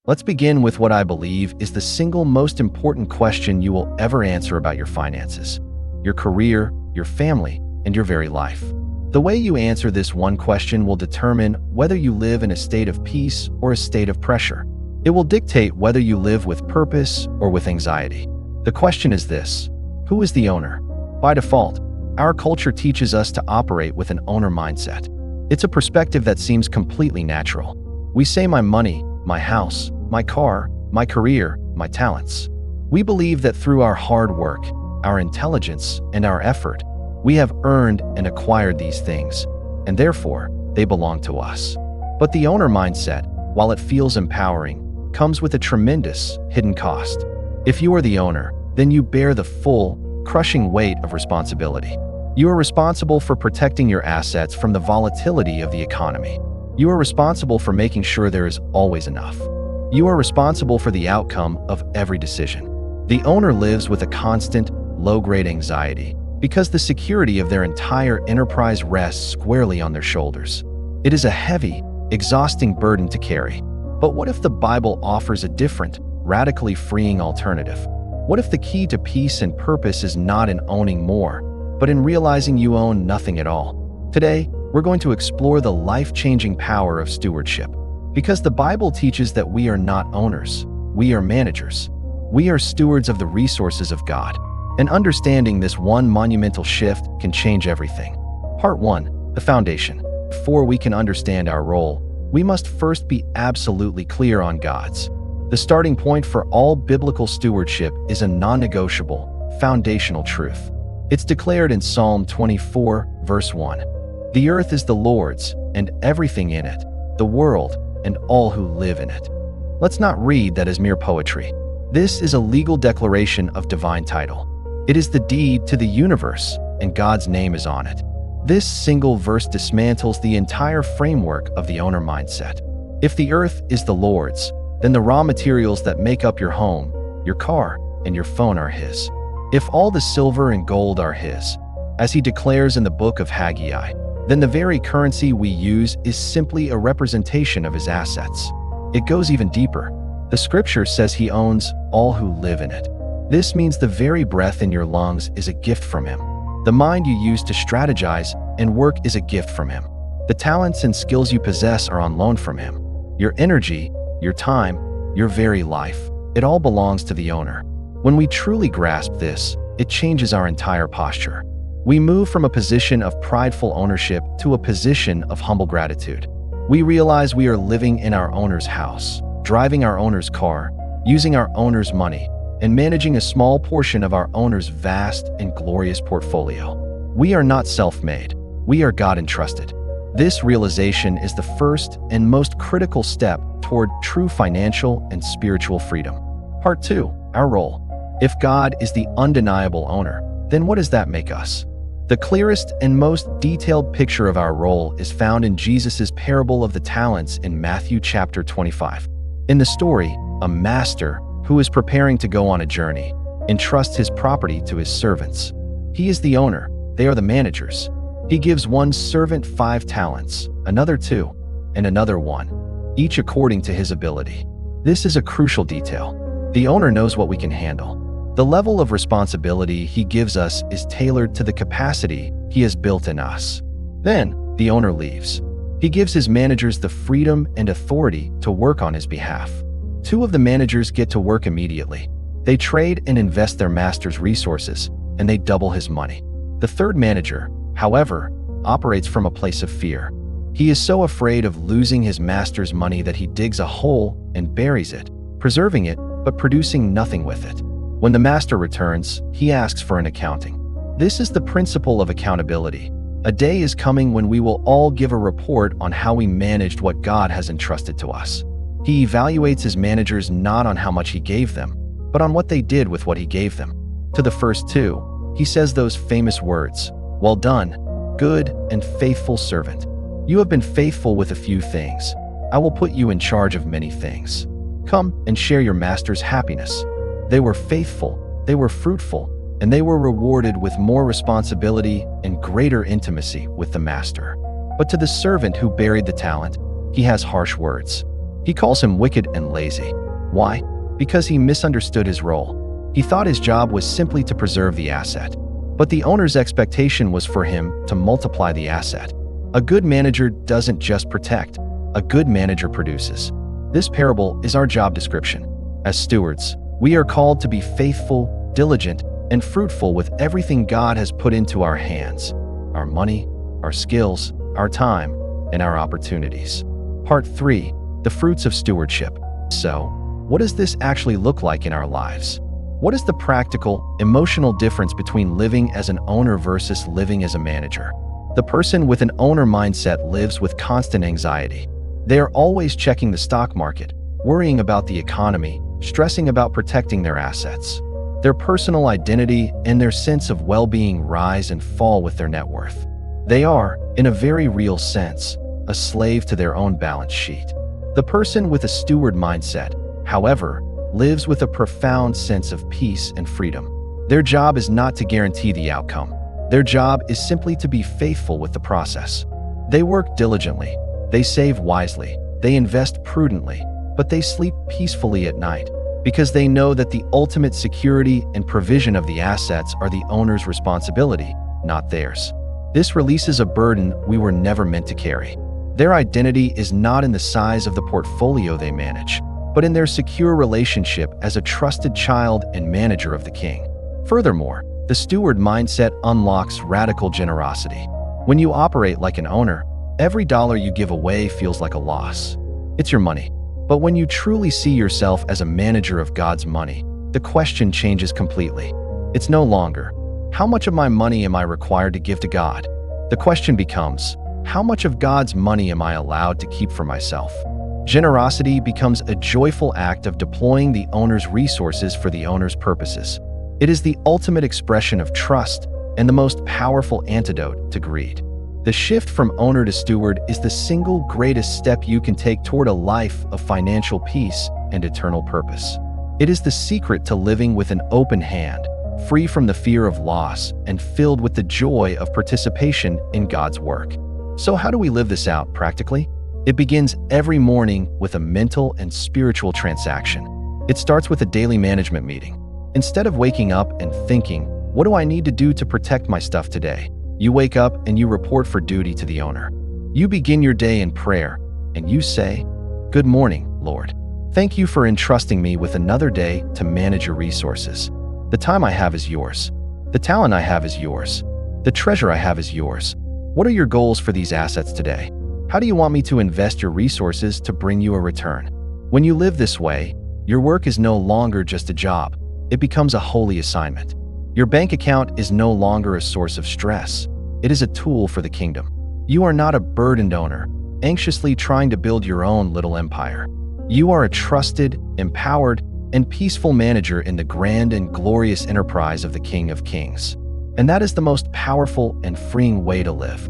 Let's begin with what I believe is the single most important question you will ever answer about your finances, your career, your family, and your very life. The way you answer this one question will determine whether you live in a state of peace or a state of pressure. It will dictate whether you live with purpose or with anxiety. The question is this: who is the owner? By default, our culture teaches us to operate with an owner mindset. It's a perspective that seems completely natural. We say my money, my house, my car, my career, my talents. We believe that through our hard work, our intelligence, and our effort, we have earned and acquired these things, and therefore, they belong to us. But the owner mindset, while it feels empowering, comes with a tremendous hidden cost. If you are the owner, then you bear the full, crushing weight of responsibility. You are responsible for protecting your assets from the volatility of the economy. You are responsible for making sure there is always enough. You are responsible for the outcome of every decision. The owner lives with a constant, low-grade anxiety because the security of their entire enterprise rests squarely on their shoulders. It is a heavy, exhausting burden to carry. But what if the Bible offers a different, radically freeing alternative? What if the key to peace and purpose is not in owning more, but in realizing you own nothing at all? Today, we're going to explore the life-changing power of stewardship. Because the Bible teaches that we are not owners, we are managers. We are stewards of the resources of God. And understanding this one monumental shift can change everything. Part 1. The foundation. Before we can understand our role, we must first be absolutely clear on God's. The starting point for all biblical stewardship is a non-negotiable, foundational truth. It's declared in Psalm 24, verse 1. The earth is the Lord's, and everything in it, the world, and all who live in it. Let's not read that as mere poetry. This is a legal declaration of divine title. It is the deed to the universe, and God's name is on it. This single verse dismantles the entire framework of the owner mindset. If the earth is the Lord's, then the raw materials that make up your home, your car, and your phone are His. If all the silver and gold are His, as He declares in the book of Haggai, then the very currency we use is simply a representation of His assets. It goes even deeper. The scripture says He owns all who live in it. This means the very breath in your lungs is a gift from Him. The mind you use to strategize and work is a gift from Him. The talents and skills you possess are on loan from Him. Your energy, your time, your very life, it all belongs to the owner. When we truly grasp this, it changes our entire posture. We move from a position of prideful ownership to a position of humble gratitude. We realize we are living in our owner's house, driving our owner's car, using our owner's money, and managing a small portion of our owner's vast and glorious portfolio. We are not self-made. We are God-entrusted. This realization is the first and most critical step toward true financial and spiritual freedom. Part 2. Our role. If God is the undeniable owner, then what does that make us? The clearest and most detailed picture of our role is found in Jesus' parable of the talents in Matthew chapter 25. In the story, a master, who is preparing to go on a journey, entrusts his property to his servants. He is the owner, they are the managers. He gives one servant 5 talents, another 2, and another 1, each according to his ability. This is a crucial detail. The owner knows what we can handle. The level of responsibility He gives us is tailored to the capacity He has built in us. Then, the owner leaves. He gives his managers the freedom and authority to work on his behalf. 2 of the managers get to work immediately. They trade and invest their master's resources, and they double his money. The 3rd manager, however, operates from a place of fear. He is so afraid of losing his master's money that he digs a hole and buries it, preserving it but producing nothing with it. When the master returns, he asks for an accounting. This is the principle of accountability. A day is coming when we will all give a report on how we managed what God has entrusted to us. He evaluates his managers not on how much he gave them, but on what they did with what he gave them. To the first 2, he says those famous words, "Well done, good and faithful servant. You have been faithful with a few things. I will put you in charge of many things. Come and share your master's happiness." They were faithful, they were fruitful, and they were rewarded with more responsibility and greater intimacy with the master. But to the servant who buried the talent, he has harsh words. He calls him wicked and lazy. Why? Because he misunderstood his role. He thought his job was simply to preserve the asset. But the owner's expectation was for him to multiply the asset. A good manager doesn't just protect. A good manager produces. This parable is our job description. As stewards, we are called to be faithful, diligent, and fruitful with everything God has put into our hands: our money, our skills, our time, and our opportunities. Part 3. The fruits of stewardship. So, what does this actually look like in our lives? What is the practical, emotional difference between living as an owner versus living as a manager? The person with an owner mindset lives with constant anxiety. They are always checking the stock market, worrying about the economy, stressing about protecting their assets. Their personal identity and their sense of well-being rise and fall with their net worth. They are, in a very real sense, a slave to their own balance sheet. The person with a steward mindset, however, lives with a profound sense of peace and freedom. Their job is not to guarantee the outcome. Their job is simply to be faithful with the process. They work diligently, they save wisely, they invest prudently, but they sleep peacefully at night because they know that the ultimate security and provision of the assets are the owner's responsibility, not theirs. This releases a burden we were never meant to carry. Their identity is not in the size of the portfolio they manage, but in their secure relationship as a trusted child and manager of the King. Furthermore, the steward mindset unlocks radical generosity. When you operate like an owner, every dollar you give away feels like a loss. It's your money. But when you truly see yourself as a manager of God's money, the question changes completely. It's no longer, how much of my money am I required to give to God? The question becomes, how much of God's money am I allowed to keep for myself? Generosity becomes a joyful act of deploying the owner's resources for the owner's purposes. It is the ultimate expression of trust and the most powerful antidote to greed. The shift from owner to steward is the single greatest step you can take toward a life of financial peace and eternal purpose. It is the secret to living with an open hand, free from the fear of loss and filled with the joy of participation in God's work. So how do we live this out practically? It begins every morning with a mental and spiritual transaction. It starts with a daily management meeting. Instead of waking up and thinking, what do I need to do to protect my stuff today? You wake up and you report for duty to the owner. You begin your day in prayer and you say, "Good morning, Lord. Thank you for entrusting me with another day to manage your resources. The time I have is yours. The talent I have is yours. The treasure I have is yours. What are your goals for these assets today? How do you want me to invest your resources to bring you a return?" When you live this way, your work is no longer just a job. It becomes a holy assignment. Your bank account is no longer a source of stress. It is a tool for the kingdom. You are not a burdened owner, anxiously trying to build your own little empire. You are a trusted, empowered, and peaceful manager in the grand and glorious enterprise of the King of Kings. And that is the most powerful and freeing way to live.